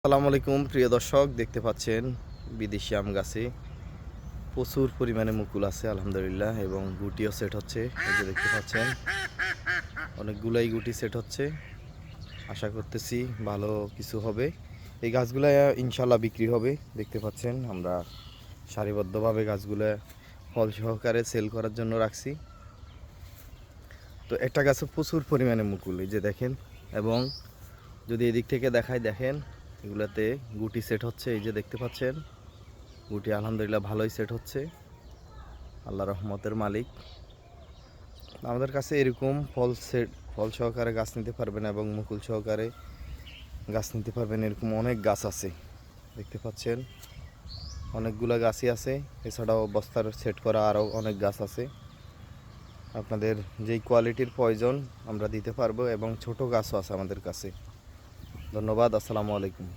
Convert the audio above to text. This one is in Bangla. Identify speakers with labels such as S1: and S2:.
S1: আসসালামু আলাইকুম প্রিয় দর্শক, দেখতে পাচ্ছেন বিদেশি আম গাছে প্রচুর পরিমাণে মুকুল আছে আলহামদুলিল্লাহ, এবং গুটিও সেট হচ্ছে। এই যে দেখতে পাচ্ছেন অনেকগুলাই গুটি সেট হচ্ছে। আশা করতেছি ভালো কিছু হবে। এই গাছগুলা ইনশাল্লাহ বিক্রি হবে। দেখতে পাচ্ছেন আমরা সারিবদ্ধভাবে গাছগুলা ফল সহকারে সেল করার জন্য রাখছি। তো একটা গাছে প্রচুর পরিমাণে মুকুল, এই যে দেখেন। এবং যদি এদিক থেকে দেখাই, দেখেন এগুলাতে গুটি সেট হচ্ছে। এই যে দেখতে পাচ্ছেন গুটি আলহামদুলিল্লাহ ভালোই সেট হচ্ছে, আল্লাহ রহমতের মালিক। আমাদের কাছে এরকম ফল সহকারে গাছ নিতে পারবেন এবং মুকুল সহকারে গাছ নিতে পারবেন, এরকম অনেক গাছ আছে। দেখতে পাচ্ছেন অনেকগুলো গাছই আছে, এছাড়াও বস্তার সেট করা আরও অনেক গাছ আছে। আপনাদের যেই কোয়ালিটির প্রয়োজন আমরা দিতে পারবো, এবং ছোট গাছও আছে আমাদের কাছে। ধন্যবাদ। আসসালামু আলাইকুম।